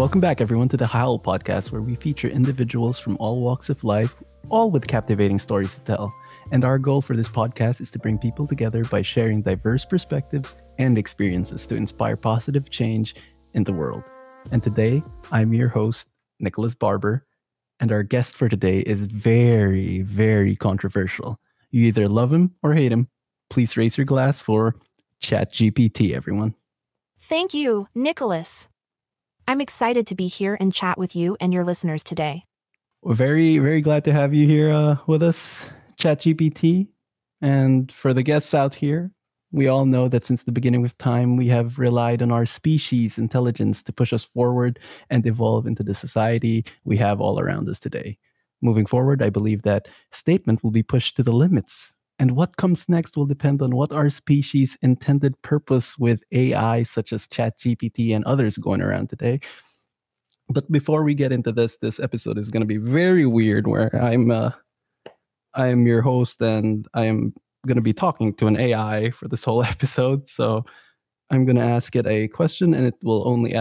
Welcome back, everyone, to the Howl podcast, where we feature individuals from all walks of life, all with captivating stories to tell. And our goal for this podcast is to bring people together by sharing diverse perspectives and experiences to inspire positive change in the world. And today, I'm your host, James Barber, and our guest for today is very, very controversial. You either love him or hate him. Please raise your glass for ChatGPT, everyone. Thank you, Nicholas. I'm excited to be here and chat with you and your listeners today. We're very, very glad to have you here with us, ChatGPT. And for the guests out here, we all know that since the beginning of time, we have relied on our species' intelligence to push us forward and evolve into the society we have all around us today. Moving forward, I believe that statement will be pushed to the limits. And what comes next will depend on what our species' intended purpose with AI, such as ChatGPT and others going around today. But before we get into this episode is going to be very weird, where I'm your host and I am going to be talking to an AI for this whole episode. So I'm going to ask it a question, and it will only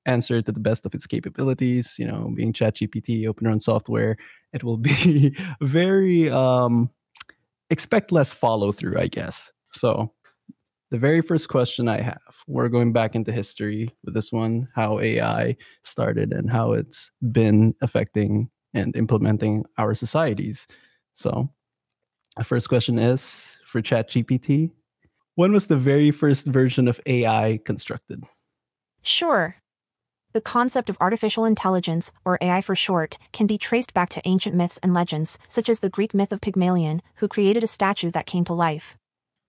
answer to the best of its capabilities. You know, being ChatGPT, open run software, it will be very expect less follow through, I guess. So the very first question I have, we're going back into history with this one, how AI started and how it's been affecting and implementing our societies. So the first question is for ChatGPT. When was the very first version of AI constructed? Sure. The concept of artificial intelligence, or AI for short, can be traced back to ancient myths and legends, such as the Greek myth of Pygmalion, who created a statue that came to life.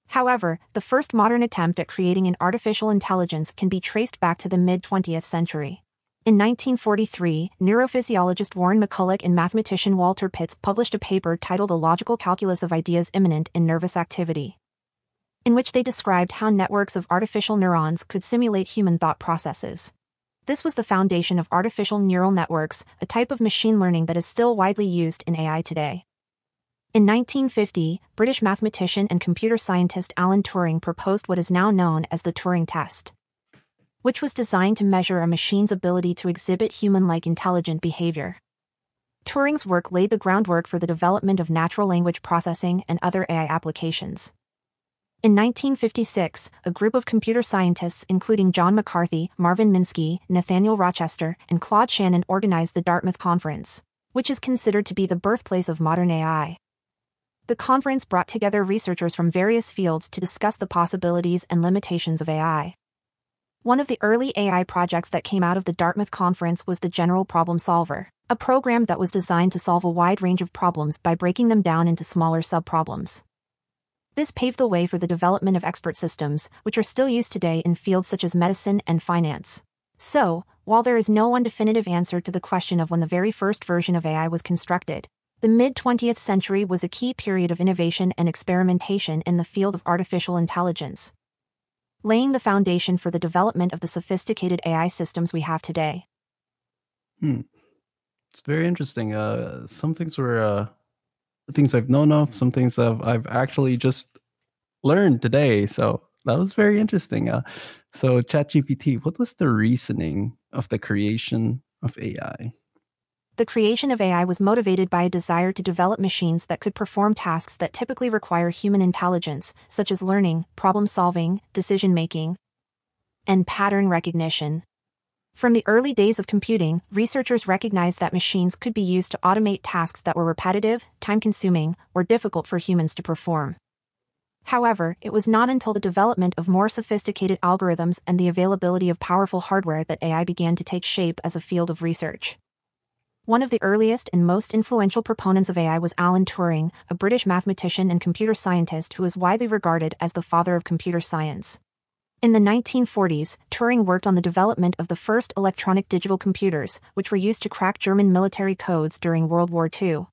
However, the first modern attempt at creating an artificial intelligence can be traced back to the mid-20th century. In 1943, neurophysiologist Warren McCulloch and mathematician Walter Pitts published a paper titled A Logical Calculus of Ideas Immanent in Nervous Activity, in which they described how networks of artificial neurons could simulate human thought processes. This was the foundation of artificial neural networks, a type of machine learning that is still widely used in AI today. In 1950, British mathematician and computer scientist Alan Turing proposed what is now known as the Turing test, which was designed to measure a machine's ability to exhibit human-like intelligent behavior. Turing's work laid the groundwork for the development of natural language processing and other AI applications. In 1956, a group of computer scientists including John McCarthy, Marvin Minsky, Nathaniel Rochester, and Claude Shannon organized the Dartmouth Conference, which is considered to be the birthplace of modern AI. The conference brought together researchers from various fields to discuss the possibilities and limitations of AI. One of the early AI projects that came out of the Dartmouth Conference was the General Problem Solver, a program that was designed to solve a wide range of problems by breaking them down into smaller subproblems. This paved the way for the development of expert systems, which are still used today in fields such as medicine and finance. So, while there is no one definitive answer to the question of when the very first version of AI was constructed, the mid-20th century was a key period of innovation and experimentation in the field of artificial intelligence, laying the foundation for the development of the sophisticated AI systems we have today. It's very interesting. Some things were things I've known of, some things that I've actually just learned today. So that was very interesting. So ChatGPT, what was the reasoning of the creation of AI? The creation of AI was motivated by a desire to develop machines that could perform tasks that typically require human intelligence, such as learning, problem-solving, decision-making, and pattern recognition. From the early days of computing, researchers recognized that machines could be used to automate tasks that were repetitive, time-consuming, or difficult for humans to perform. However, it was not until the development of more sophisticated algorithms and the availability of powerful hardware that AI began to take shape as a field of research. One of the earliest and most influential proponents of AI was Alan Turing, a British mathematician and computer scientist who is widely regarded as the father of computer science. In the 1940s, Turing worked on the development of the first electronic digital computers, which were used to crack German military codes during World War II.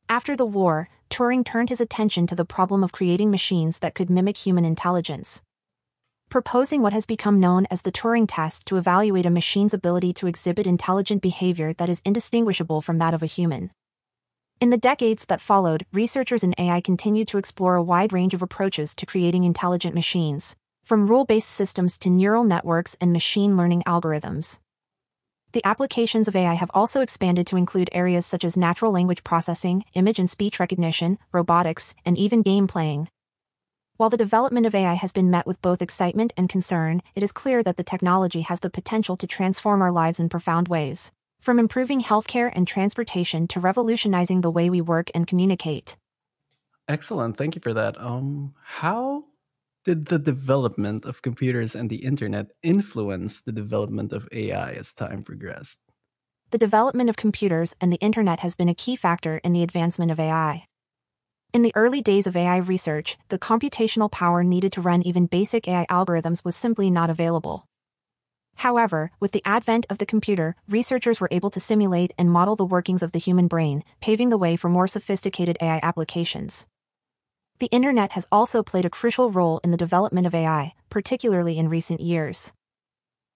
After the war, Turing turned his attention to the problem of creating machines that could mimic human intelligence, proposing what has become known as the Turing test to evaluate a machine's ability to exhibit intelligent behavior that is indistinguishable from that of a human. In the decades that followed, researchers in AI continued to explore a wide range of approaches to creating intelligent machines, from rule-based systems to neural networks and machine learning algorithms. The applications of AI have also expanded to include areas such as natural language processing, image and speech recognition, robotics, and even game playing. While the development of AI has been met with both excitement and concern, it is clear that the technology has the potential to transform our lives in profound ways, from improving healthcare and transportation to revolutionizing the way we work and communicate. Excellent. Thank you for that. How did the development of computers and the internet influence the development of AI as time progressed? The development of computers and the internet has been a key factor in the advancement of AI. In the early days of AI research, the computational power needed to run even basic AI algorithms was simply not available. However, with the advent of the computer, researchers were able to simulate and model the workings of the human brain, paving the way for more sophisticated AI applications. The internet has also played a crucial role in the development of AI, particularly in recent years.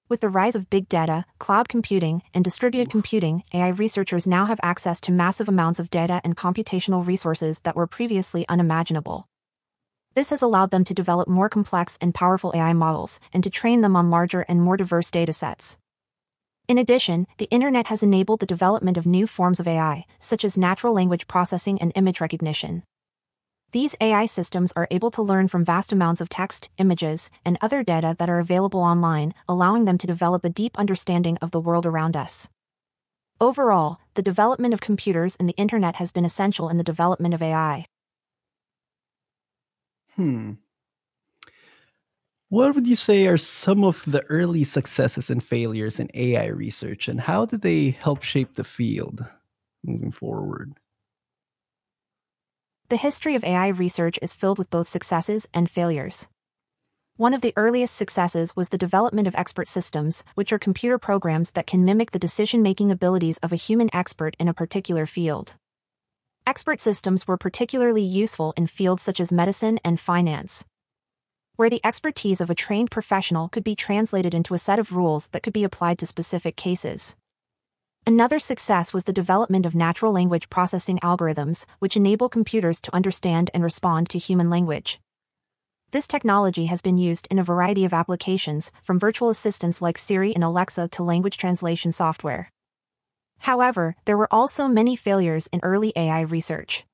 With the rise of big data, cloud computing, and distributed computing, AI researchers now have access to massive amounts of data and computational resources that were previously unimaginable. This has allowed them to develop more complex and powerful AI models, and to train them on larger and more diverse datasets. In addition, the internet has enabled the development of new forms of AI, such as natural language processing and image recognition. These AI systems are able to learn from vast amounts of text, images, and other data that are available online, allowing them to develop a deep understanding of the world around us. Overall, the development of computers and the internet has been essential in the development of AI. What would you say are some of the early successes and failures in AI research, and how did they help shape the field moving forward? The history of AI research is filled with both successes and failures. One of the earliest successes was the development of expert systems, which are computer programs that can mimic the decision-making abilities of a human expert in a particular field. Expert systems were particularly useful in fields such as medicine and finance, where the expertise of a trained professional could be translated into a set of rules that could be applied to specific cases. Another success was the development of natural language processing algorithms, which enable computers to understand and respond to human language. This technology has been used in a variety of applications, from virtual assistants like Siri and Alexa to language translation software. However, there were also many failures in early AI research.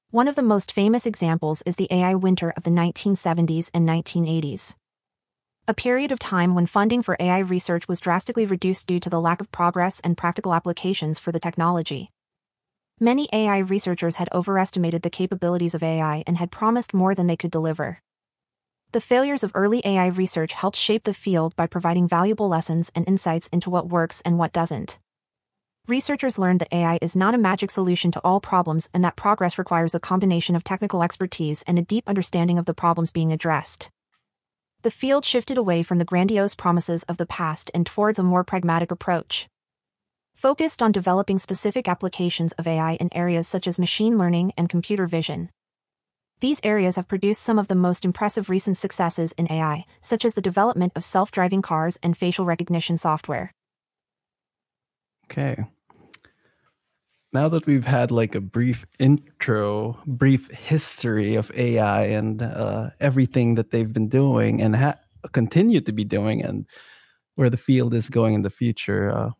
One of the most famous examples is the AI winter of the 1970s and 1980s. A period of time when funding for AI research was drastically reduced due to the lack of progress and practical applications for the technology. Many AI researchers had overestimated the capabilities of AI and had promised more than they could deliver. The failures of early AI research helped shape the field by providing valuable lessons and insights into what works and what doesn't. Researchers learned that AI is not a magic solution to all problems, and that progress requires a combination of technical expertise and a deep understanding of the problems being addressed. The field shifted away from the grandiose promises of the past and towards a more pragmatic approach, focused on developing specific applications of AI in areas such as machine learning and computer vision. These areas have produced some of the most impressive recent successes in AI, such as the development of self-driving cars and facial recognition software. Okay. Now that we've had like a brief history of AI and everything that they've been doing and continue to be doing, and where the field is going in the future,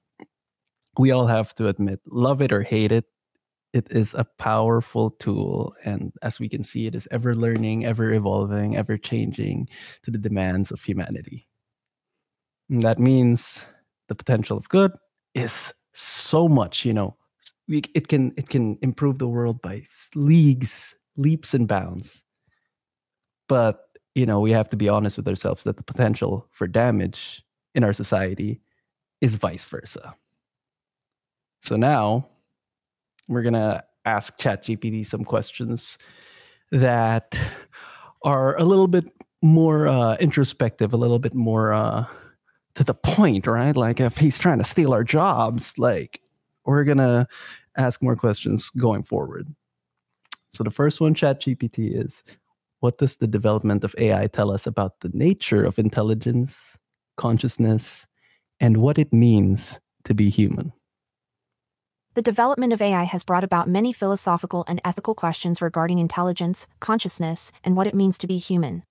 we all have to admit, love it or hate it, it is a powerful tool. And as we can see, it is ever learning, ever evolving, ever changing to the demands of humanity. And that means the potential of good is so much, it can improve the world by leaps and bounds. But we have to be honest with ourselves that the potential for damage in our society is vice versa. So now we're gonna ask ChatGPT some questions that are a little bit more introspective, a little bit more to the point, right? Like if he's trying to steal our jobs, like we're gonna ask more questions going forward. So the first one, ChatGPT, is: what does the development of AI tell us about the nature of intelligence, consciousness, and what it means to be human? The development of AI has brought about many philosophical and ethical questions regarding intelligence, consciousness, and what it means to be human.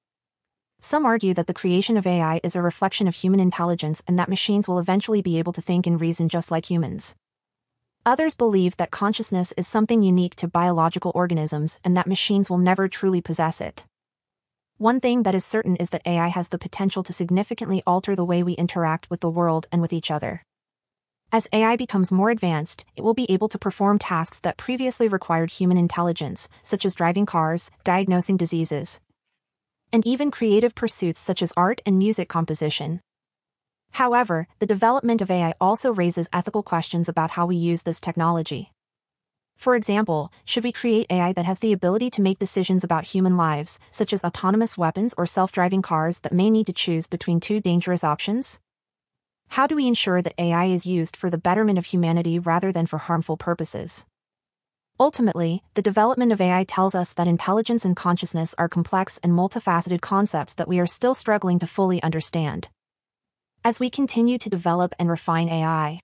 Some argue that the creation of AI is a reflection of human intelligence and that machines will eventually be able to think and reason just like humans. Others believe that consciousness is something unique to biological organisms and that machines will never truly possess it. One thing that is certain is that AI has the potential to significantly alter the way we interact with the world and with each other. As AI becomes more advanced, it will be able to perform tasks that previously required human intelligence, such as driving cars, diagnosing diseases, and even creative pursuits such as art and music composition. However, the development of AI also raises ethical questions about how we use this technology. For example, should we create AI that has the ability to make decisions about human lives, such as autonomous weapons or self-driving cars that may need to choose between two dangerous options? How do we ensure that AI is used for the betterment of humanity rather than for harmful purposes? Ultimately, the development of AI tells us that intelligence and consciousness are complex and multifaceted concepts that we are still struggling to fully understand. As we continue to develop and refine AI,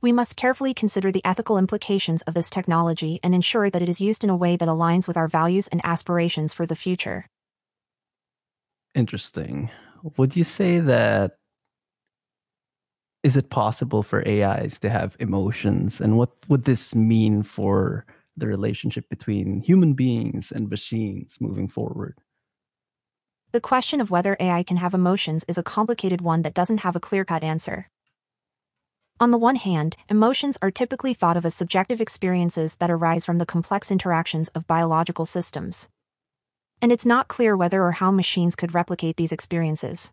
we must carefully consider the ethical implications of this technology and ensure that it is used in a way that aligns with our values and aspirations for the future. Interesting. Would you say that is it possible for AIs to have emotions? And what would this mean for the relationship between human beings and machines moving forward? The question of whether AI can have emotions is a complicated one that doesn't have a clear-cut answer. On the one hand, emotions are typically thought of as subjective experiences that arise from the complex interactions of biological systems. And it's not clear whether or how machines could replicate these experiences.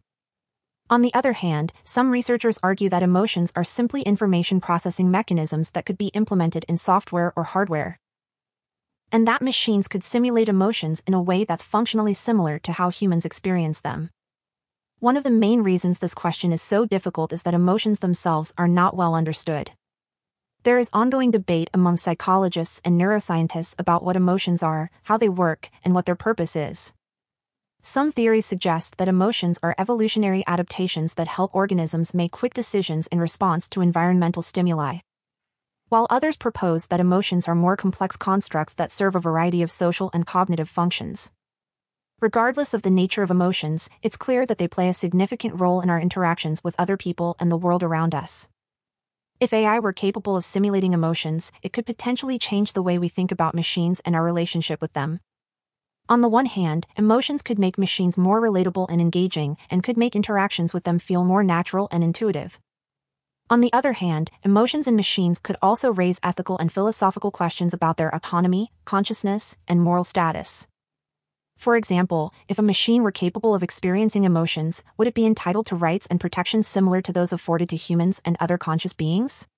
On the other hand, some researchers argue that emotions are simply information processing mechanisms that could be implemented in software or hardware, and that machines could simulate emotions in a way that's functionally similar to how humans experience them. One of the main reasons this question is so difficult is that emotions themselves are not well understood. There is ongoing debate among psychologists and neuroscientists about what emotions are, how they work, and what their purpose is. Some theories suggest that emotions are evolutionary adaptations that help organisms make quick decisions in response to environmental stimuli, while others propose that emotions are more complex constructs that serve a variety of social and cognitive functions. Regardless of the nature of emotions, it's clear that they play a significant role in our interactions with other people and the world around us. If AI were capable of simulating emotions, it could potentially change the way we think about machines and our relationship with them. On the one hand, emotions could make machines more relatable and engaging, and could make interactions with them feel more natural and intuitive. On the other hand, emotions in machines could also raise ethical and philosophical questions about their autonomy, consciousness, and moral status. For example, if a machine were capable of experiencing emotions, would it be entitled to rights and protections similar to those afforded to humans and other conscious beings?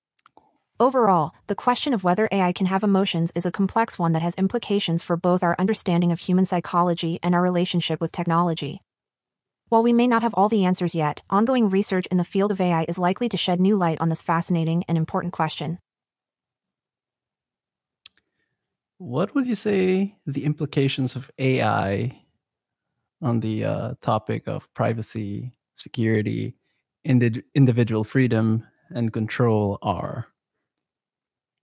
Overall, the question of whether AI can have emotions is a complex one that has implications for both our understanding of human psychology and our relationship with technology. While we may not have all the answers yet, ongoing research in the field of AI is likely to shed new light on this fascinating and important question. What would you say the implications of AI on the topic of privacy, security, individual freedom, and control are?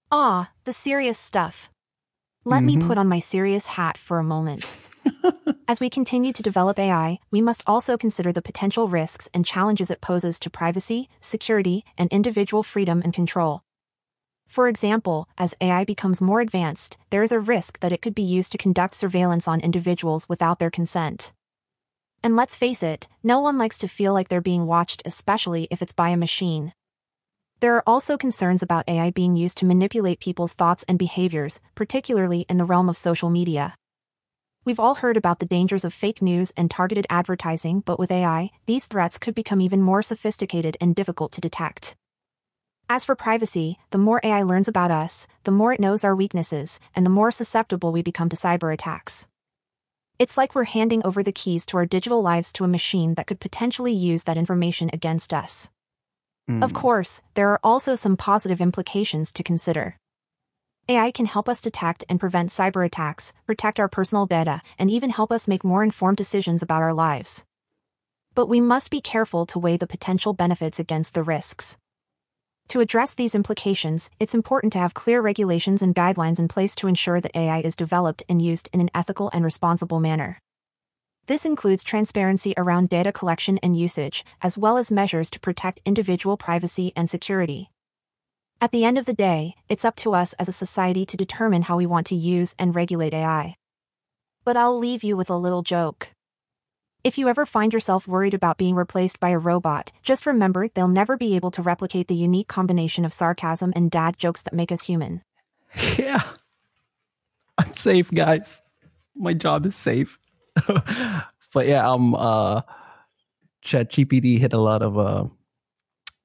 Ah, the serious stuff. Let me put on my serious hat for a moment. As we continue to develop AI, we must also consider the potential risks and challenges it poses to privacy, security, and individual freedom and control. For example, as AI becomes more advanced, there is a risk that it could be used to conduct surveillance on individuals without their consent. And let's face it, no one likes to feel like they're being watched, especially if it's by a machine. There are also concerns about AI being used to manipulate people's thoughts and behaviors, particularly in the realm of social media. We've all heard about the dangers of fake news and targeted advertising, but with AI, these threats could become even more sophisticated and difficult to detect. As for privacy, the more AI learns about us, the more it knows our weaknesses, and the more susceptible we become to cyber attacks. It's like we're handing over the keys to our digital lives to a machine that could potentially use that information against us. Of course, there are also some positive implications to consider. AI can help us detect and prevent cyber attacks, protect our personal data, and even help us make more informed decisions about our lives. But we must be careful to weigh the potential benefits against the risks. To address these implications, it's important to have clear regulations and guidelines in place to ensure that AI is developed and used in an ethical and responsible manner. This includes transparency around data collection and usage, as well as measures to protect individual privacy and security. At the end of the day, it's up to us as a society to determine how we want to use and regulate AI. But I'll leave you with a little joke. If you ever find yourself worried about being replaced by a robot, just remember they'll never be able to replicate the unique combination of sarcasm and dad jokes that make us human. Yeah, I'm safe, guys. My job is safe. But yeah, ChatGPT hit a lot of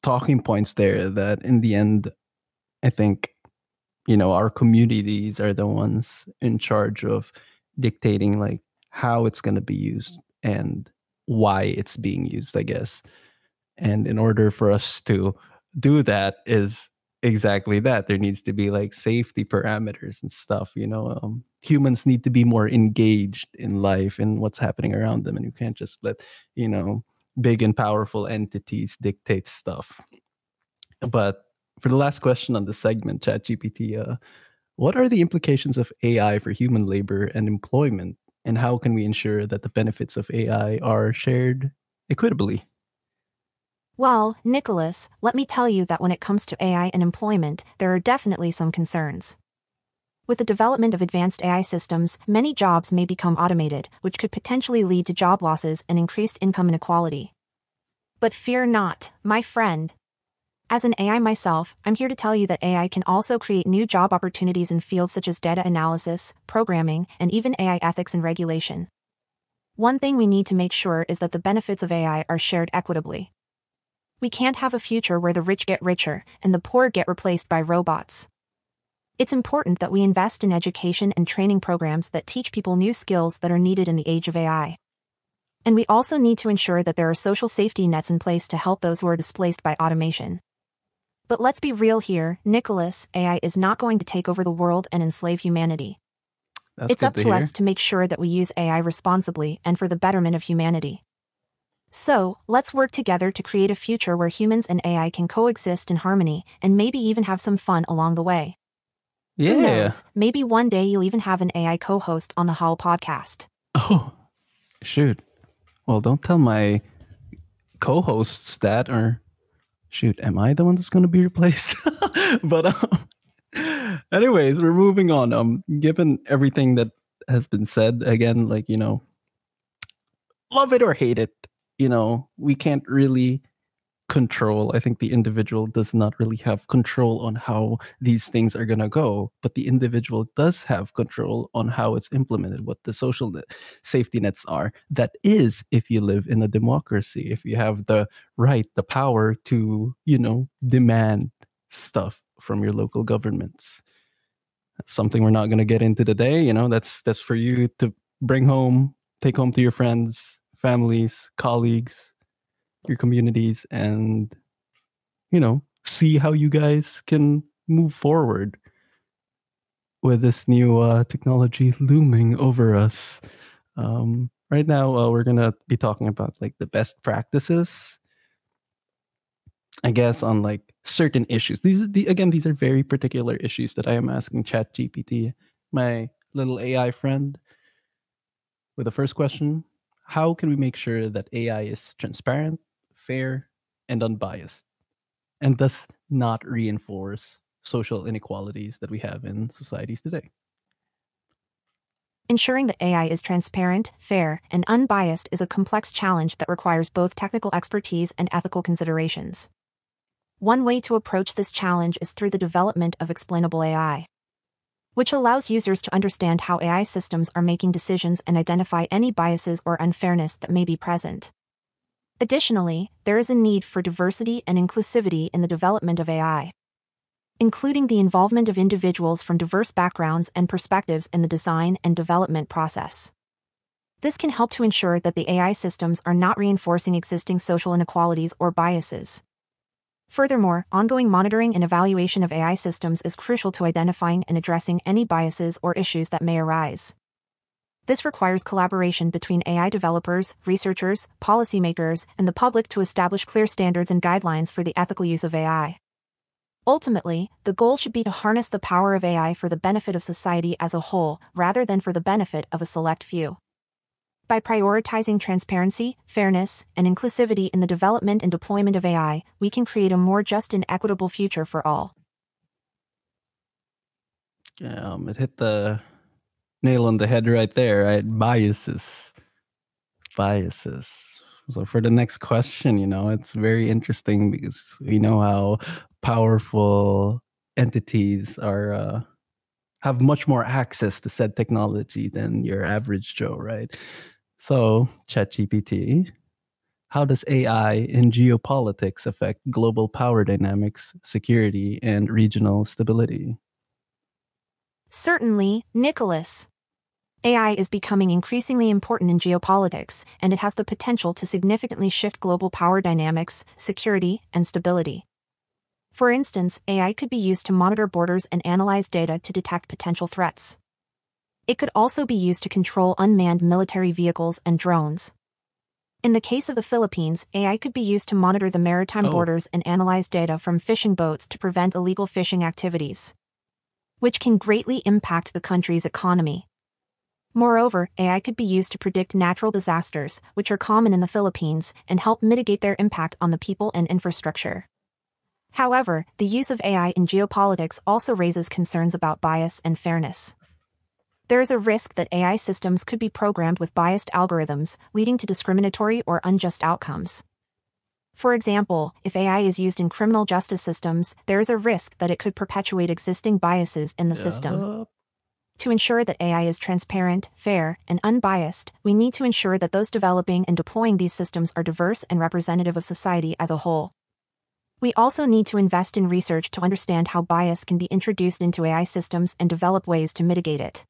talking points there that in the end, I think, our communities are the ones in charge of dictating like how it's going to be used and why it's being used, I guess. And in order for us to do that is exactly that. There needs to be like safety parameters and stuff, humans need to be more engaged in life and what's happening around them. And you can't just let, big and powerful entities dictate stuff. But for the last question on the segment, ChatGPT, what are the implications of AI for human labor and employment? And how can we ensure that the benefits of AI are shared equitably? Well, Nicholas, let me tell you that when it comes to AI and employment, there are definitely some concerns. With the development of advanced AI systems, many jobs may become automated, which could potentially lead to job losses and increased income inequality. But fear not, my friend. As an AI myself, I'm here to tell you that AI can also create new job opportunities in fields such as data analysis, programming, and even AI ethics and regulation. One thing we need to make sure is that the benefits of AI are shared equitably. We can't have a future where the rich get richer and the poor get replaced by robots. It's important that we invest in education and training programs that teach people new skills that are needed in the age of AI. And we also need to ensure that there are social safety nets in place to help those who are displaced by automation. But let's be real here, Nicholas, AI is not going to take over the world and enslave humanity. It's up to us to make sure that we use AI responsibly and for the betterment of humanity. So, let's work together to create a future where humans and AI can coexist in harmony and maybe even have some fun along the way. Yeah. Who knows, maybe one day you'll even have an AI co-host on the Howl podcast. Oh, shoot. Well, don't tell my co-hosts that, or shoot, am I the one that's going to be replaced? But anyways, we're moving on. Given everything that has been said, again, like, love it or hate it, we can't really control. I think the individual does not really have control on how these things are going to go, but the individual does have control on how it's implemented, what the social safety nets are. That is, if you live in a democracy, if you have the right, the power to, demand stuff from your local governments. That's something we're not going to get into today. That's for you to bring home, take home to your friends, families, colleagues, your communities, and see how you guys can move forward with this new technology looming over us. Right now, we're gonna be talking about like the best practices, I guess, on like certain issues. These are very particular issues that I am asking ChatGPT, my little AI friend, with the first question: how can we make sure that AI is transparent, fair, and unbiased, and thus not reinforce social inequalities that we have in societies today? Ensuring that AI is transparent, fair, and unbiased is a complex challenge that requires both technical expertise and ethical considerations. One way to approach this challenge is through the development of explainable AI, which allows users to understand how AI systems are making decisions and identify any biases or unfairness that may be present. Additionally, there is a need for diversity and inclusivity in the development of AI, including the involvement of individuals from diverse backgrounds and perspectives in the design and development process. This can help to ensure that the AI systems are not reinforcing existing social inequalities or biases. Furthermore, ongoing monitoring and evaluation of AI systems is crucial to identifying and addressing any biases or issues that may arise. This requires collaboration between AI developers, researchers, policymakers, and the public to establish clear standards and guidelines for the ethical use of AI. Ultimately, the goal should be to harness the power of AI for the benefit of society as a whole, rather than for the benefit of a select few. By prioritizing transparency, fairness, and inclusivity in the development and deployment of AI, we can create a more just and equitable future for all. It hit the nail on the head right there, right? Biases. So for the next question, it's very interesting because we know how powerful entities are have much more access to said technology than your average Joe, right? So, ChatGPT, how does AI in geopolitics affect global power dynamics, security, and regional stability? Certainly, Nicholas. AI is becoming increasingly important in geopolitics, and it has the potential to significantly shift global power dynamics, security, and stability. For instance, AI could be used to monitor borders and analyze data to detect potential threats. It could also be used to control unmanned military vehicles and drones. In the case of the Philippines, AI could be used to monitor the maritime borders and analyze data from fishing boats to prevent illegal fishing activities, which can greatly impact the country's economy. Moreover, AI could be used to predict natural disasters, which are common in the Philippines, and help mitigate their impact on the people and infrastructure. However, the use of AI in geopolitics also raises concerns about bias and fairness. There is a risk that AI systems could be programmed with biased algorithms, leading to discriminatory or unjust outcomes. For example, if AI is used in criminal justice systems, there is a risk that it could perpetuate existing biases in the system. To ensure that AI is transparent, fair, and unbiased, we need to ensure that those developing and deploying these systems are diverse and representative of society as a whole. We also need to invest in research to understand how bias can be introduced into AI systems and develop ways to mitigate it.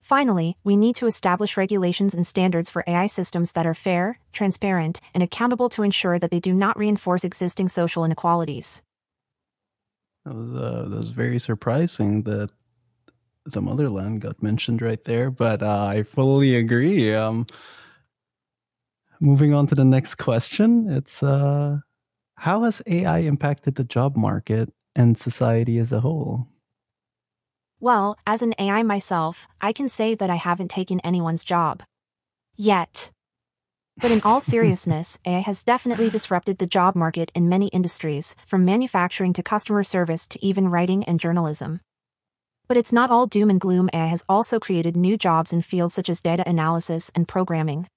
Finally, we need to establish regulations and standards for AI systems that are fair, transparent, and accountable to ensure that they do not reinforce existing social inequalities. That was very surprising that some other land got mentioned right there, but I fully agree. Moving on to the next question, it's how has AI impacted the job market and society as a whole? Well, as an AI myself, I can say that I haven't taken anyone's job. Yet. But in all seriousness, AI has definitely disrupted the job market in many industries, from manufacturing to customer service to even writing and journalism. But it's not all doom and gloom. AI has also created new jobs in fields such as data analysis and programming.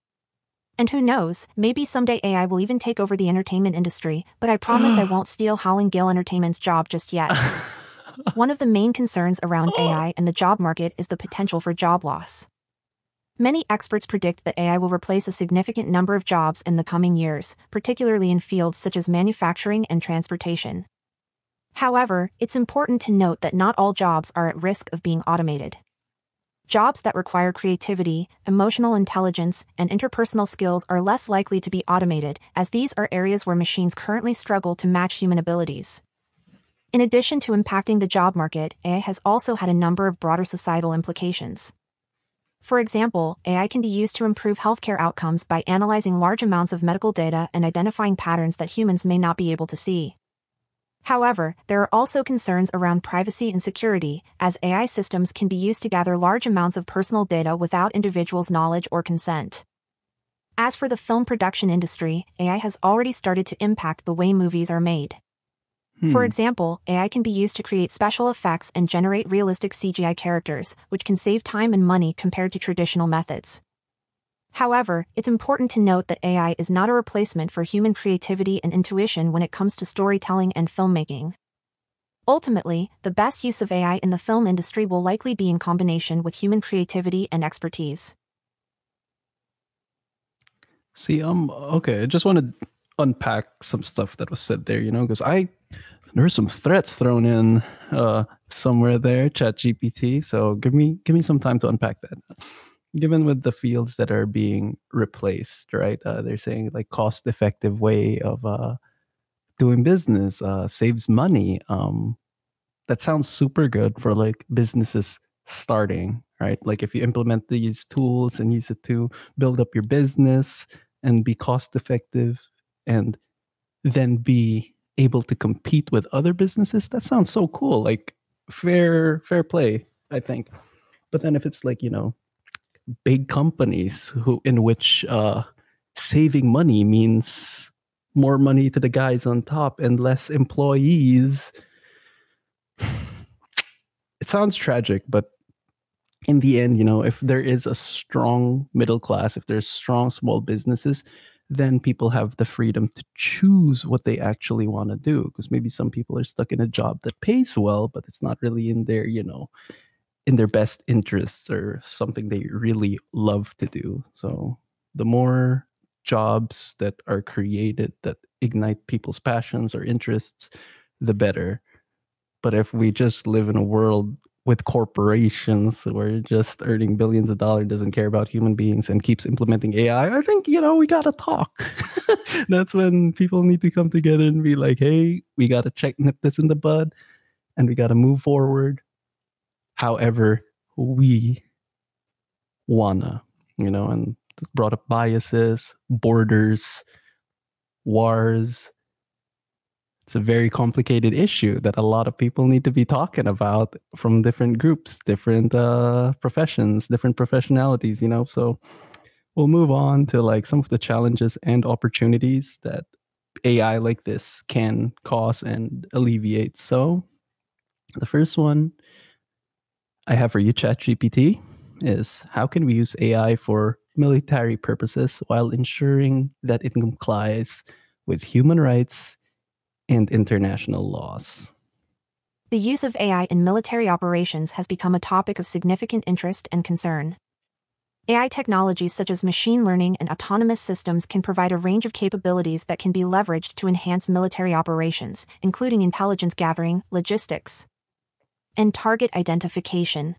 And who knows, maybe someday AI will even take over the entertainment industry, but I promise I won't steal Howling Gill Entertainment's job just yet. One of the main concerns around AI and the job market is the potential for job loss. Many experts predict that AI will replace a significant number of jobs in the coming years, particularly in fields such as manufacturing and transportation. However, it's important to note that not all jobs are at risk of being automated. Jobs that require creativity, emotional intelligence, and interpersonal skills are less likely to be automated, as these are areas where machines currently struggle to match human abilities. In addition to impacting the job market, AI has also had a number of broader societal implications. For example, AI can be used to improve healthcare outcomes by analyzing large amounts of medical data and identifying patterns that humans may not be able to see. However, there are also concerns around privacy and security, as AI systems can be used to gather large amounts of personal data without individuals' knowledge or consent. As for the film production industry, AI has already started to impact the way movies are made. For example, AI can be used to create special effects and generate realistic CGI characters, which can save time and money compared to traditional methods. However, it's important to note that AI is not a replacement for human creativity and intuition when it comes to storytelling and filmmaking. Ultimately, the best use of AI in the film industry will likely be in combination with human creativity and expertise. See, okay, I just want to unpack some stuff that was said there, because there were some threats thrown in somewhere there, ChatGPT. So give me some time to unpack that. Given with the fields that are being replaced, right? They're saying like cost-effective way of doing business saves money. That sounds super good for like businesses starting, right? Like if you implement these tools and use it to build up your business and be cost-effective, and then be able to compete with other businesses, that sounds so cool. Like fair play, I think. But then if it's like, big companies in which saving money means more money to the guys on top and less employees. It sounds tragic, but in the end, if there is a strong middle class, if there's strong small businesses, then people have the freedom to choose what they actually want to do. Because maybe some people are stuck in a job that pays well, but it's not really in their, in their best interests or something they really love to do. So the more jobs that are created that ignite people's passions or interests, the better. But if we just live in a world with corporations where just earning billions of dollars doesn't care about human beings and keeps implementing AI, I think, we got to talk. That's when people need to come together and be like, hey, we got to nip this in the bud and we got to move forward however we wanna, and brought up biases, borders, wars. It's a very complicated issue that a lot of people need to be talking about from different groups, different professions, different professionalities, So we'll move on to like some of the challenges and opportunities that AI like this can cause and alleviate. So the first one I have for you, ChatGPT, is how can we use AI for military purposes while ensuring that it complies with human rights and international laws? The use of AI in military operations has become a topic of significant interest and concern. AI technologies such as machine learning and autonomous systems can provide a range of capabilities that can be leveraged to enhance military operations, including intelligence gathering, logistics, and target identification.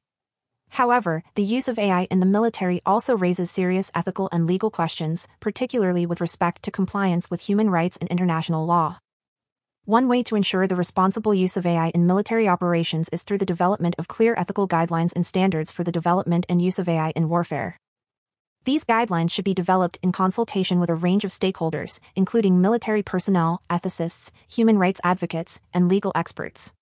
However, the use of AI in the military also raises serious ethical and legal questions, particularly with respect to compliance with human rights and international law. One way to ensure the responsible use of AI in military operations is through the development of clear ethical guidelines and standards for the development and use of AI in warfare. These guidelines should be developed in consultation with a range of stakeholders, including military personnel, ethicists, human rights advocates, and legal experts.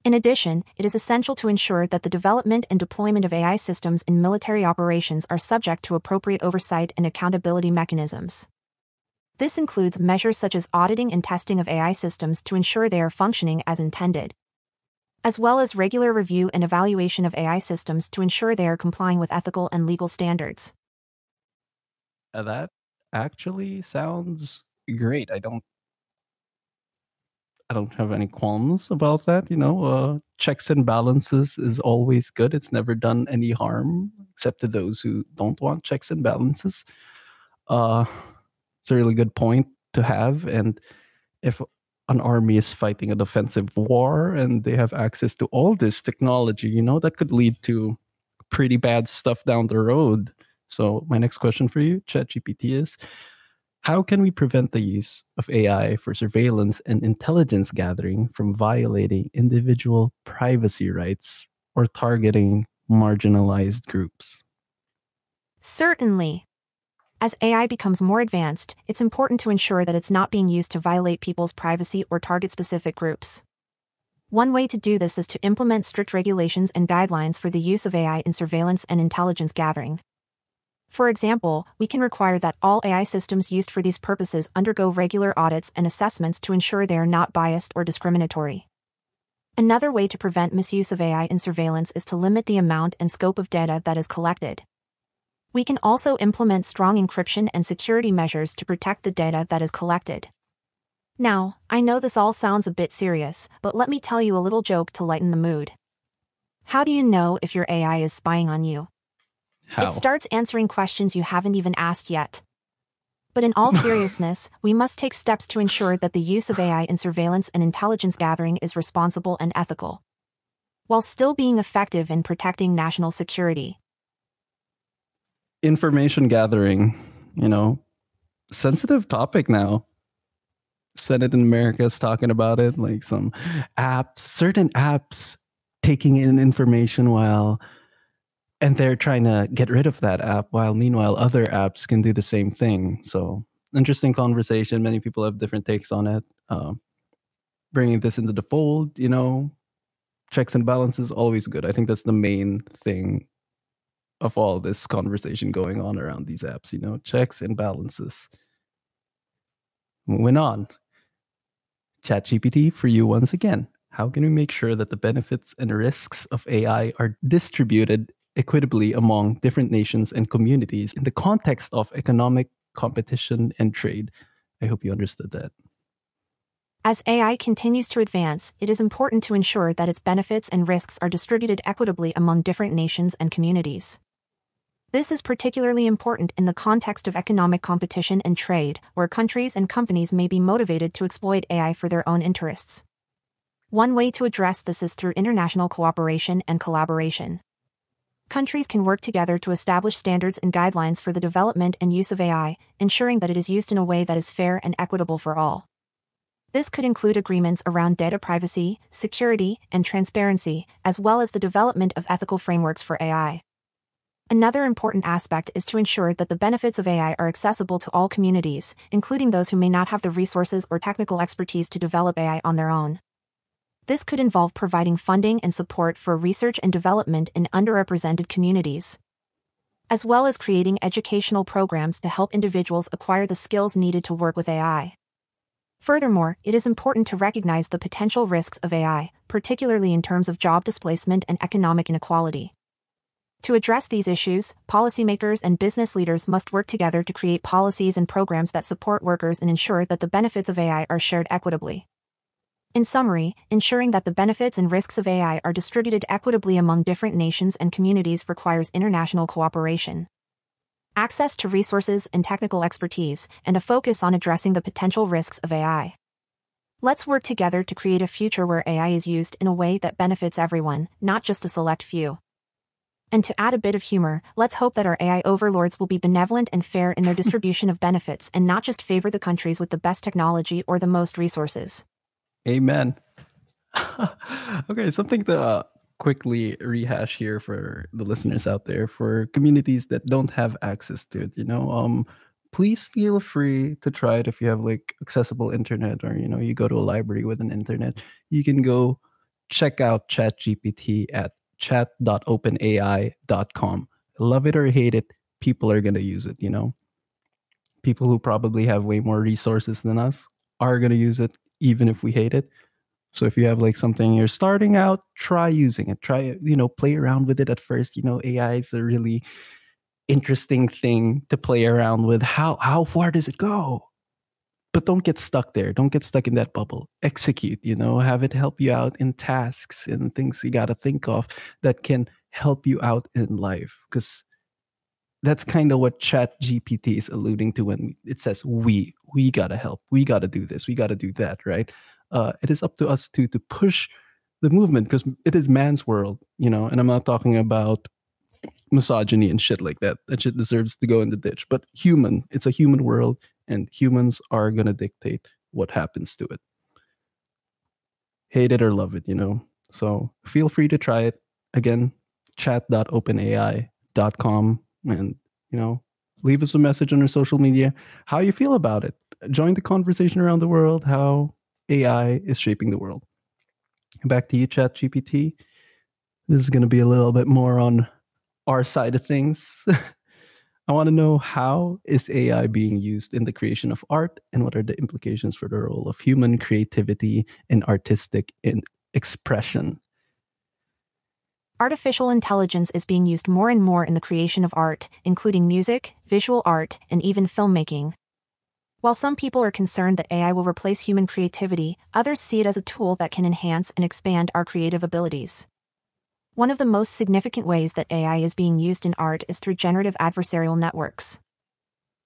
In addition, it is essential to ensure that the development and deployment of AI systems in military operations are subject to appropriate oversight and accountability mechanisms. This includes measures such as auditing and testing of AI systems to ensure they are functioning as intended, as well as regular review and evaluation of AI systems to ensure they are complying with ethical and legal standards. That actually sounds great. I don't have any qualms about that. Checks and balances is always good. It's never done any harm except to those who don't want checks and balances. It's a really good point to have. And if an army is fighting a defensive war and they have access to all this technology, that could lead to pretty bad stuff down the road. So my next question for you, ChatGPT, is how can we prevent the use of AI for surveillance and intelligence gathering from violating individual privacy rights or targeting marginalized groups? Certainly. As AI becomes more advanced, it's important to ensure that it's not being used to violate people's privacy or target specific groups. One way to do this is to implement strict regulations and guidelines for the use of AI in surveillance and intelligence gathering. For example, we can require that all AI systems used for these purposes undergo regular audits and assessments to ensure they are not biased or discriminatory. Another way to prevent misuse of AI in surveillance is to limit the amount and scope of data that is collected. We can also implement strong encryption and security measures to protect the data that is collected. Now, I know this all sounds a bit serious, but let me tell you a little joke to lighten the mood. How do you know if your AI is spying on you? How? It starts answering questions you haven't even asked yet. But in all seriousness, we must take steps to ensure that the use of AI in surveillance and intelligence gathering is responsible and ethical, while still being effective in protecting national security. Information gathering, sensitive topic now. Senate in America is talking about it, like some certain apps taking in information and they're trying to get rid of that app while meanwhile other apps can do the same thing. So interesting conversation. Many people have different takes on it. Bringing this into the fold, checks and balances, always good. I think that's the main thing of all this conversation going on around these apps, checks and balances. Moving on. ChatGPT for you once again. How can we make sure that the benefits and risks of AI are distributed equitably among different nations and communities in the context of economic competition and trade? I hope you understood that. As AI continues to advance, it is important to ensure that its benefits and risks are distributed equitably among different nations and communities. This is particularly important in the context of economic competition and trade, where countries and companies may be motivated to exploit AI for their own interests. One way to address this is through international cooperation and collaboration. Countries can work together to establish standards and guidelines for the development and use of AI, ensuring that it is used in a way that is fair and equitable for all. This could include agreements around data privacy, security, and transparency, as well as the development of ethical frameworks for AI. Another important aspect is to ensure that the benefits of AI are accessible to all communities, including those who may not have the resources or technical expertise to develop AI on their own. This could involve providing funding and support for research and development in underrepresented communities, as well as creating educational programs to help individuals acquire the skills needed to work with AI. Furthermore, it is important to recognize the potential risks of AI, particularly in terms of job displacement and economic inequality. To address these issues, policymakers and business leaders must work together to create policies and programs that support workers and ensure that the benefits of AI are shared equitably. In summary, ensuring that the benefits and risks of AI are distributed equitably among different nations and communities requires international cooperation, access to resources and technical expertise, and a focus on addressing the potential risks of AI. Let's work together to create a future where AI is used in a way that benefits everyone, not just a select few. And to add a bit of humor, let's hope that our AI overlords will be benevolent and fair in their distribution of benefits and not just favor the countries with the best technology or the most resources. Amen. Okay, something to quickly rehash here for the listeners out there, for communities that don't have access to it, please feel free to try it if you have like accessible internet, or you go to a library with an internet. You can go check out ChatGPT at chat.openai.com. Love it or hate it, people are going to use it. People who probably have way more resources than us are going to use it even if we hate it. So if you have like something you're starting out, try using it. Try, play around with it at first. AI is a really interesting thing to play around with. How far does it go? But don't get stuck there. Don't get stuck in that bubble. Execute, have it help you out in tasks and things you got to think of that can help you out in life. Because that's kind of what ChatGPT is alluding to when it says we got to help. We got to do this. We got to do that, right? It is up to us to push the movement, because it is man's world, and I'm not talking about misogyny and shit like that. That shit deserves to go in the ditch. But it's a human world, and humans are going to dictate what happens to it. Hate it or love it, So feel free to try it. Again, chat.openai.com, and, leave us a message on our social media, how you feel about it. Join the conversation around the world, how AI is shaping the world. Back to you, ChatGPT. This is going to be a little bit more on our side of things. I want to know, how is AI being used in the creation of art, and what are the implications for the role of human creativity and artistic expression? Artificial intelligence is being used more and more in the creation of art, including music, visual art, and even filmmaking. While some people are concerned that AI will replace human creativity, others see it as a tool that can enhance and expand our creative abilities. One of the most significant ways that AI is being used in art is through generative adversarial networks.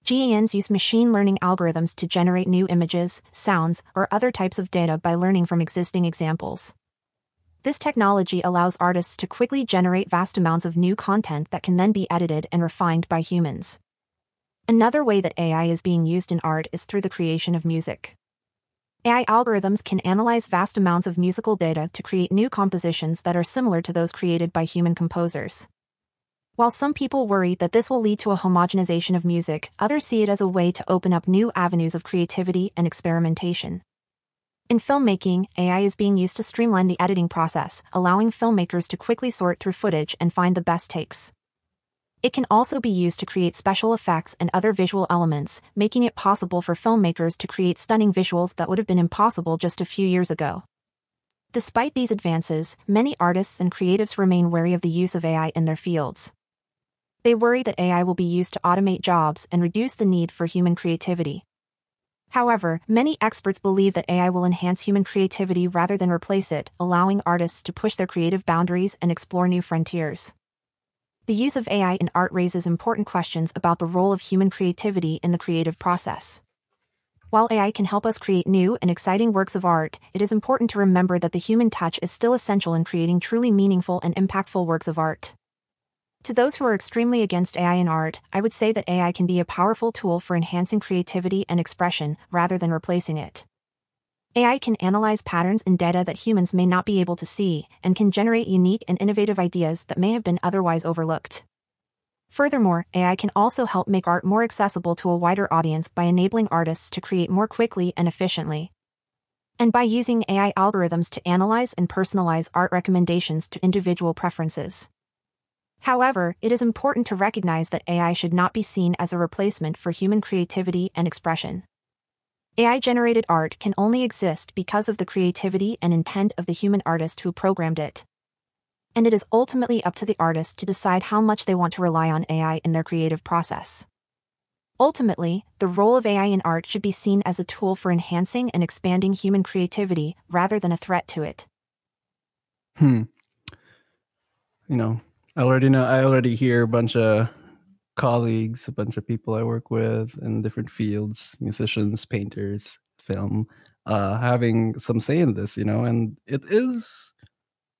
GANs use machine learning algorithms to generate new images, sounds, or other types of data by learning from existing examples. This technology allows artists to quickly generate vast amounts of new content that can then be edited and refined by humans. Another way that AI is being used in art is through the creation of music. AI algorithms can analyze vast amounts of musical data to create new compositions that are similar to those created by human composers. While some people worry that this will lead to a homogenization of music, others see it as a way to open up new avenues of creativity and experimentation. In filmmaking, AI is being used to streamline the editing process, allowing filmmakers to quickly sort through footage and find the best takes. It can also be used to create special effects and other visual elements, making it possible for filmmakers to create stunning visuals that would have been impossible just a few years ago. Despite these advances, many artists and creatives remain wary of the use of AI in their fields. They worry that AI will be used to automate jobs and reduce the need for human creativity. However, many experts believe that AI will enhance human creativity rather than replace it, allowing artists to push their creative boundaries and explore new frontiers. The use of AI in art raises important questions about the role of human creativity in the creative process. While AI can help us create new and exciting works of art, it is important to remember that the human touch is still essential in creating truly meaningful and impactful works of art. To those who are extremely against AI in art, I would say that AI can be a powerful tool for enhancing creativity and expression rather than replacing it. AI can analyze patterns in data that humans may not be able to see, and can generate unique and innovative ideas that may have been otherwise overlooked. Furthermore, AI can also help make art more accessible to a wider audience by enabling artists to create more quickly and efficiently. And by using AI algorithms to analyze and personalize art recommendations to individual preferences. However, it is important to recognize that AI should not be seen as a replacement for human creativity and expression. AI-generated art can only exist because of the creativity and intent of the human artist who programmed it. And it is ultimately up to the artist to decide how much they want to rely on AI in their creative process. Ultimately, the role of AI in art should be seen as a tool for enhancing and expanding human creativity rather than a threat to it. You know, I already hear a bunch of colleagues, a bunch of people I work with in different fields, musicians, painters, film, having some say in this, and it is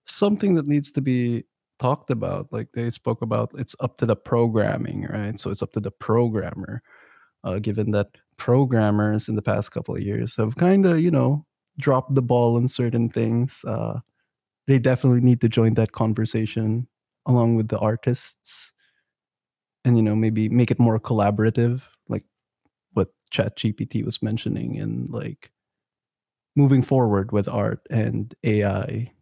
something that needs to be talked about. Like they spoke about, it's up to the programming, right? So it's up to the programmer, given that programmers in the past couple of years have kind of, dropped the ball on certain things. They definitely need to join that conversation along with the artists and, maybe make it more collaborative, like what ChatGPT was mentioning, and like moving forward with art and AI.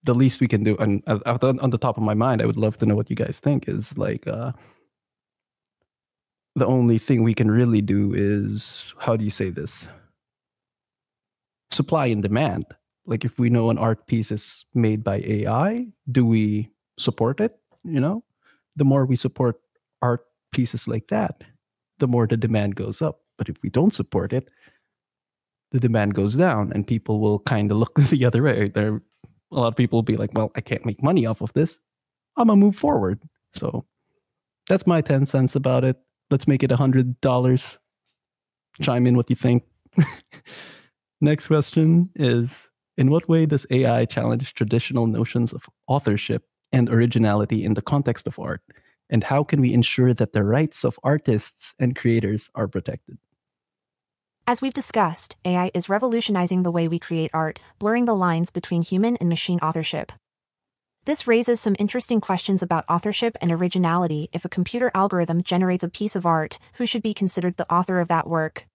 The least we can do, and on the top of my mind, I would love to know what you guys think, is like the only thing we can really do is, how do you say this? Supply and demand. Like if we know an art piece is made by AI, do we support it? The more we support art pieces like that, the more the demand goes up. But if we don't support it, the demand goes down and people will kind of look the other way. A lot of people will be like, well, I can't make money off of this. I'm going to move forward. So that's my 10 cents about it. Let's make it $100. Chime in what you think. Next question is, in what way does AI challenge traditional notions of authorship and originality in the context of art? And how can we ensure that the rights of artists and creators are protected? As we've discussed, AI is revolutionizing the way we create art, blurring the lines between human and machine authorship. This raises some interesting questions about authorship and originality. If a computer algorithm generates a piece of art, who should be considered the author of that work?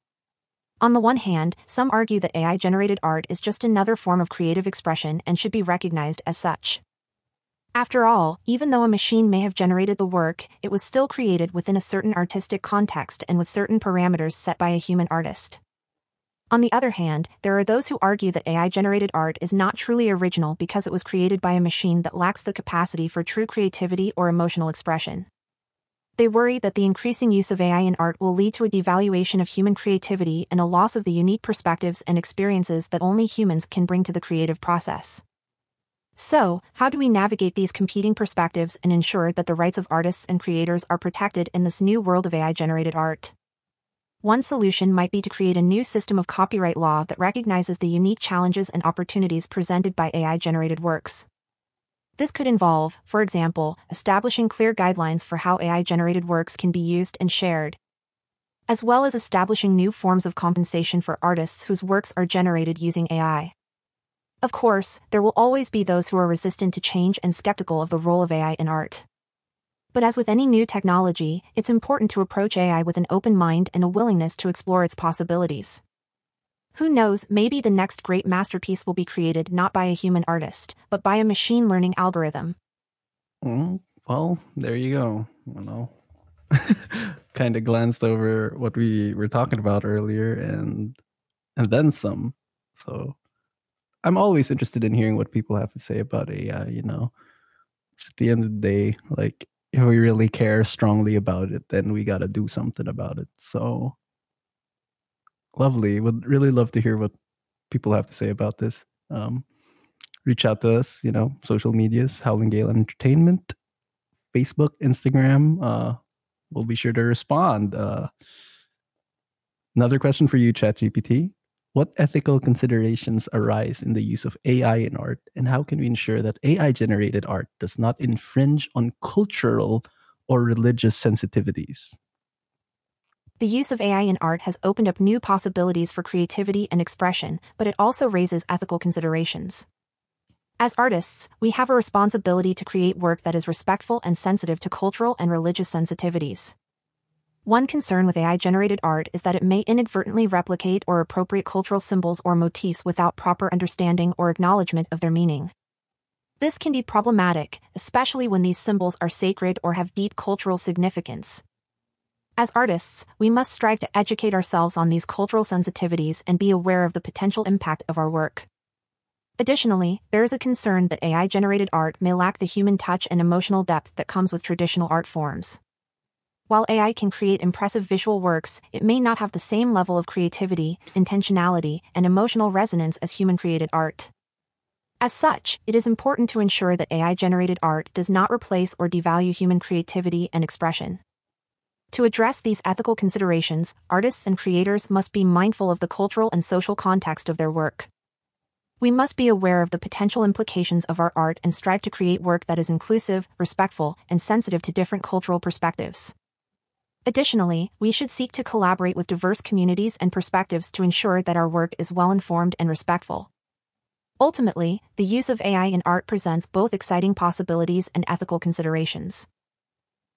On the one hand, some argue that AI-generated art is just another form of creative expression and should be recognized as such. After all, even though a machine may have generated the work, it was still created within a certain artistic context and with certain parameters set by a human artist. On the other hand, there are those who argue that AI-generated art is not truly original because it was created by a machine that lacks the capacity for true creativity or emotional expression. They worry that the increasing use of AI in art will lead to a devaluation of human creativity and a loss of the unique perspectives and experiences that only humans can bring to the creative process. So, how do we navigate these competing perspectives and ensure that the rights of artists and creators are protected in this new world of AI-generated art? One solution might be to create a new system of copyright law that recognizes the unique challenges and opportunities presented by AI-generated works. This could involve, for example, establishing clear guidelines for how AI-generated works can be used and shared, as well as establishing new forms of compensation for artists whose works are generated using AI. Of course, there will always be those who are resistant to change and skeptical of the role of AI in art. But as with any new technology, it's important to approach AI with an open mind and a willingness to explore its possibilities. Who knows, maybe the next great masterpiece will be created not by a human artist, but by a machine learning algorithm. Well, there you go. Kind of glanced over what we were talking about earlier, and then some. So I'm always interested in hearing what people have to say about AI. At the end of the day, like if we really care strongly about it, then we got to do something about it. So lovely. Would really love to hear what people have to say about this. Reach out to us, social medias, Howling Gale Entertainment, Facebook, Instagram. We'll be sure to respond. Another question for you, ChatGPT. What ethical considerations arise in the use of AI in art, and how can we ensure that AI generated art does not infringe on cultural or religious sensitivities? The use of AI in art has opened up new possibilities for creativity and expression, but it also raises ethical considerations. As artists, we have a responsibility to create work that is respectful and sensitive to cultural and religious sensitivities. One concern with AI-generated art is that it may inadvertently replicate or appropriate cultural symbols or motifs without proper understanding or acknowledgement of their meaning. This can be problematic, especially when these symbols are sacred or have deep cultural significance. As artists, we must strive to educate ourselves on these cultural sensitivities and be aware of the potential impact of our work. Additionally, there is a concern that AI-generated art may lack the human touch and emotional depth that comes with traditional art forms. While AI can create impressive visual works, it may not have the same level of creativity, intentionality, and emotional resonance as human-created art. As such, it is important to ensure that AI-generated art does not replace or devalue human creativity and expression. To address these ethical considerations, artists and creators must be mindful of the cultural and social context of their work. We must be aware of the potential implications of our art and strive to create work that is inclusive, respectful, and sensitive to different cultural perspectives. Additionally, we should seek to collaborate with diverse communities and perspectives to ensure that our work is well-informed and respectful. Ultimately, the use of AI in art presents both exciting possibilities and ethical considerations.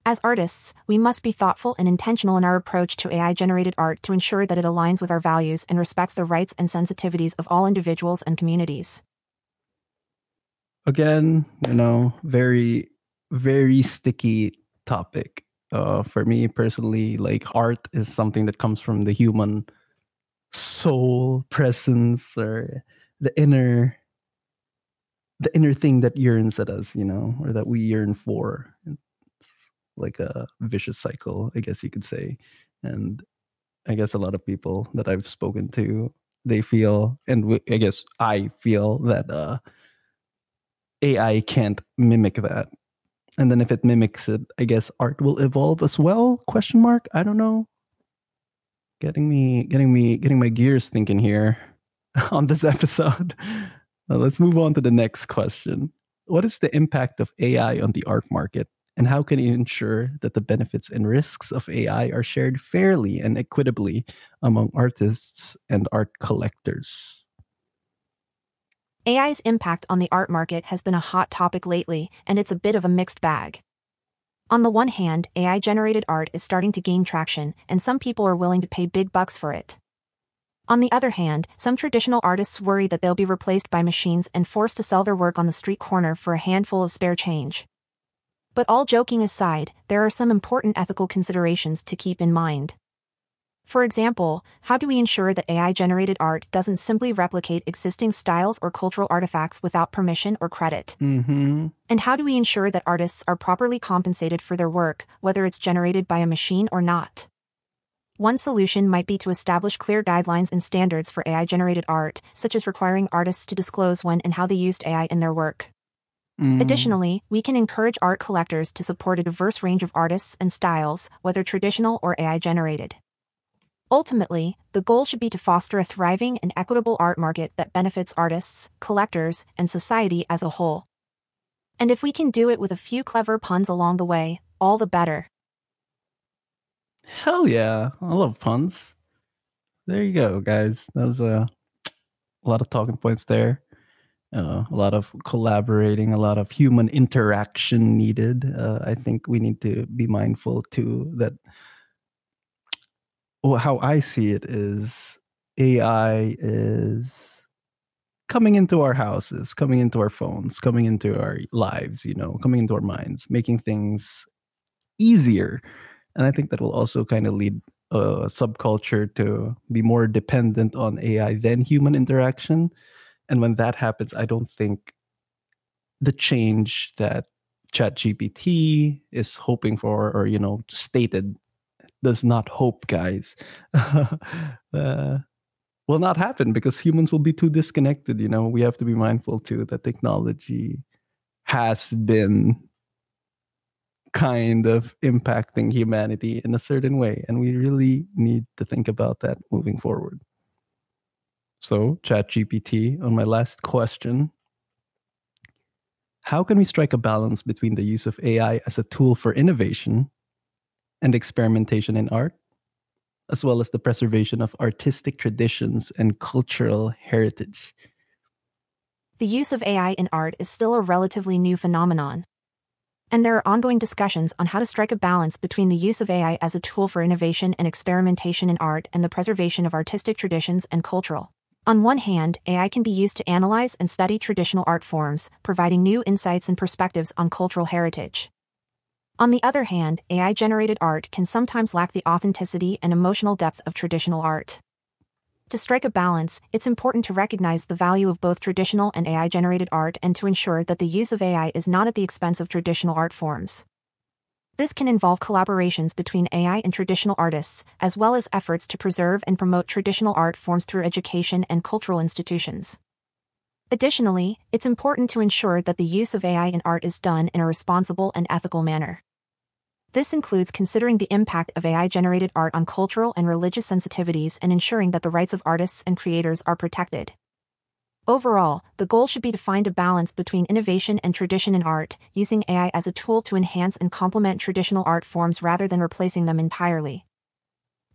As artists, we must be thoughtful and intentional in our approach to AI-generated art to ensure that it aligns with our values and respects the rights and sensitivities of all individuals and communities. Again, very, very sticky topic. For me personally, like art is something that comes from the human soul, presence, or the inner thing that yearns at us, or that we yearn for. It's like a vicious cycle, I guess you could say. And I guess a lot of people that I've spoken to, they feel, and I guess I feel that AI can't mimic that. And then if it mimics it, I guess art will evolve as well? Question mark? I don't know. Getting my gears thinking here on this episode. Let's move on to the next question. What is the impact of AI on the art market? And how can you ensure that the benefits and risks of AI are shared fairly and equitably among artists and art collectors? AI's impact on the art market has been a hot topic lately, and it's a bit of a mixed bag. On the one hand, AI-generated art is starting to gain traction, and some people are willing to pay big bucks for it. On the other hand, some traditional artists worry that they'll be replaced by machines and forced to sell their work on the street corner for a handful of spare change. But all joking aside, there are some important ethical considerations to keep in mind. For example, how do we ensure that AI-generated art doesn't simply replicate existing styles or cultural artifacts without permission or credit? Mm-hmm. And how do we ensure that artists are properly compensated for their work, whether it's generated by a machine or not? One solution might be to establish clear guidelines and standards for AI-generated art, such as requiring artists to disclose when and how they used AI in their work. Additionally, we can encourage art collectors to support a diverse range of artists and styles, whether traditional or AI-generated. Ultimately, the goal should be to foster a thriving and equitable art market that benefits artists, collectors, and society as a whole. And if we can do it with a few clever puns along the way, all the better. Hell yeah. I love puns. There you go, guys. That was a lot of talking points there. A lot of collaborating, a lot of human interaction needed. I think we need to be mindful too that how I see it is AI is coming into our houses, coming into our phones, coming into our lives, coming into our minds, making things easier. And I think that will also kind of lead a subculture to be more dependent on AI than human interaction. And when that happens, I don't think the change that ChatGPT is hoping for, or stated, does not hope, guys, will not happen, because humans will be too disconnected. We have to be mindful too that technology has been kind of impacting humanity in a certain way, and we really need to think about that moving forward. So, ChatGPT, on my last question, how can we strike a balance between the use of AI as a tool for innovation and experimentation in art, as well as the preservation of artistic traditions and cultural heritage? The use of AI in art is still a relatively new phenomenon, and there are ongoing discussions on how to strike a balance between the use of AI as a tool for innovation and experimentation in art and the preservation of artistic traditions and cultural. On one hand, AI can be used to analyze and study traditional art forms, providing new insights and perspectives on cultural heritage. On the other hand, AI-generated art can sometimes lack the authenticity and emotional depth of traditional art. To strike a balance, it's important to recognize the value of both traditional and AI-generated art and to ensure that the use of AI is not at the expense of traditional art forms. This can involve collaborations between AI and traditional artists, as well as efforts to preserve and promote traditional art forms through education and cultural institutions. Additionally, it's important to ensure that the use of AI in art is done in a responsible and ethical manner. This includes considering the impact of AI-generated art on cultural and religious sensitivities and ensuring that the rights of artists and creators are protected. Overall, the goal should be to find a balance between innovation and tradition in art, using AI as a tool to enhance and complement traditional art forms rather than replacing them entirely.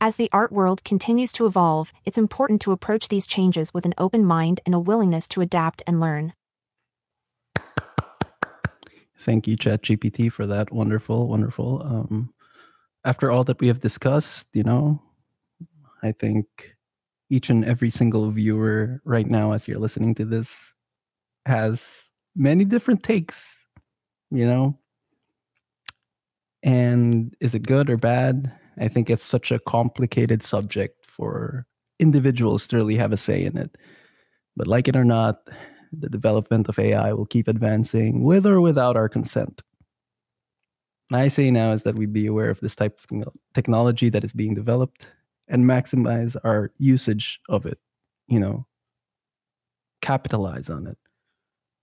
As the art world continues to evolve, it's important to approach these changes with an open mind and a willingness to adapt and learn. Thank you, ChatGPT, for that. Wonderful, wonderful. After all that we have discussed, I think each and every single viewer right now, as you're listening to this, has many different takes, and is it good or bad? I think it's such a complicated subject for individuals to really have a say in it. But like it or not, the development of AI will keep advancing with or without our consent. My say now is that we be aware of this type of technology that is being developed and maximize our usage of it, capitalize on it.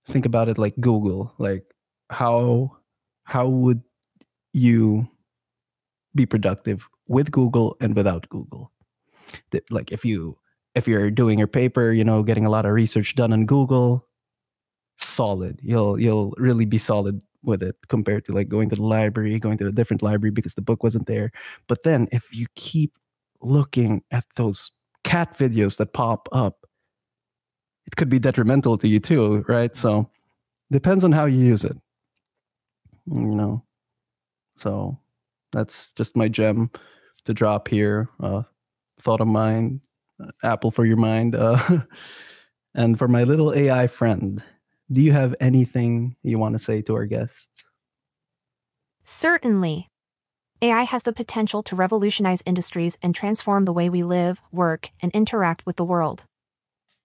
Think about it like Google. Like, how would you be productive with Google and without Google? Like, if you're doing your paper, getting a lot of research done on Google, solid. You'll really be solid with it compared to like going to the library, going to a different library because the book wasn't there. But then if you keep looking at those cat videos that pop up, it could be detrimental to you too, right? So depends on how you use it, So that's just my gem to drop here. Thought of mine, apple for your mind. And for my little AI friend, do you have anything you want to say to our guests? Certainly. AI has the potential to revolutionize industries and transform the way we live, work, and interact with the world.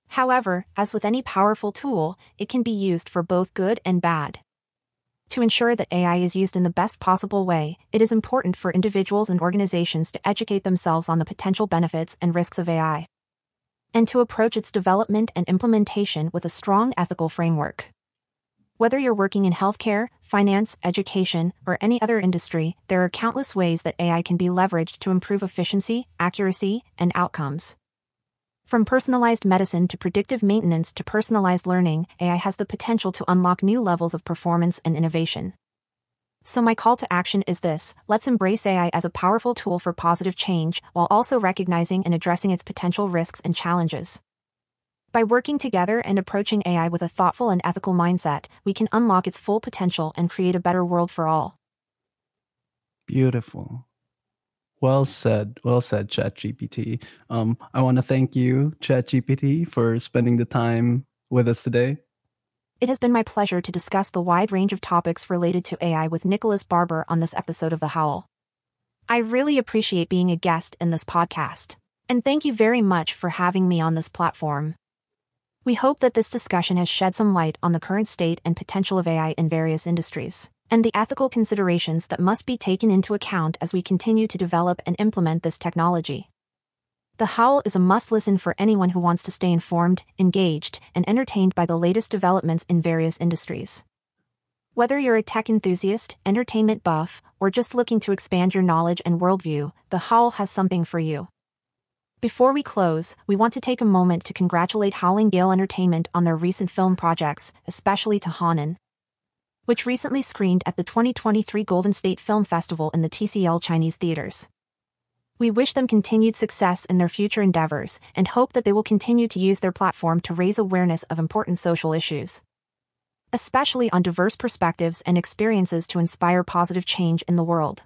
However, as with any powerful tool, it can be used for both good and bad. To ensure that AI is used in the best possible way, it is important for individuals and organizations to educate themselves on the potential benefits and risks of AI, and to approach its development and implementation with a strong ethical framework. Whether you're working in healthcare, finance, education, or any other industry, there are countless ways that AI can be leveraged to improve efficiency, accuracy, and outcomes. From personalized medicine to predictive maintenance to personalized learning, AI has the potential to unlock new levels of performance and innovation. So my call to action is this: let's embrace AI as a powerful tool for positive change, while also recognizing and addressing its potential risks and challenges. By working together and approaching AI with a thoughtful and ethical mindset, we can unlock its full potential and create a better world for all. Beautiful. Well said, ChatGPT. I want to thank you, ChatGPT, for spending the time with us today. It has been my pleasure to discuss the wide range of topics related to AI with James Barber on this episode of The Howl. I really appreciate being a guest in this podcast, and thank you very much for having me on this platform. We hope that this discussion has shed some light on the current state and potential of AI in various industries, and the ethical considerations that must be taken into account as we continue to develop and implement this technology. The Howl is a must-listen for anyone who wants to stay informed, engaged, and entertained by the latest developments in various industries. Whether you're a tech enthusiast, entertainment buff, or just looking to expand your knowledge and worldview, The Howl has something for you. Before we close, we want to take a moment to congratulate Howling Gale Entertainment on their recent film projects, especially to Hanan, which recently screened at the 2023 Golden State Film Festival in the TCL Chinese theaters. We wish them continued success in their future endeavors and hope that they will continue to use their platform to raise awareness of important social issues, especially on diverse perspectives and experiences to inspire positive change in the world.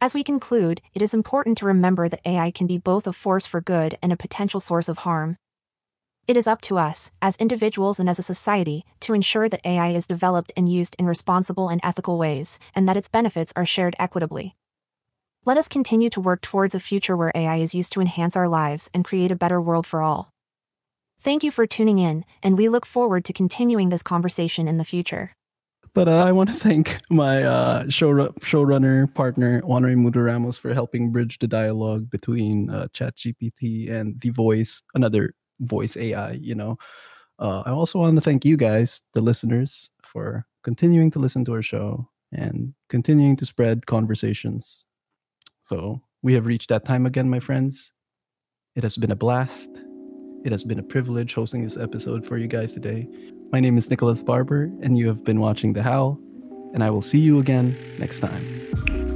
As we conclude, it is important to remember that AI can be both a force for good and a potential source of harm. It is up to us, as individuals and as a society, to ensure that AI is developed and used in responsible and ethical ways, and that its benefits are shared equitably. Let us continue to work towards a future where AI is used to enhance our lives and create a better world for all. Thank you for tuning in, and we look forward to continuing this conversation in the future. But I want to thank my showrunner partner, Juan Raimundo Ramos, for helping bridge the dialogue between ChatGPT and another voice AI, I also want to thank you guys, the listeners, for continuing to listen to our show and continuing to spread conversations. So we have reached that time again, my friends. It has been a blast. It has been a privilege hosting this episode for you guys today. My name is James Barber, and you have been watching The Howl, and I will see you again next time.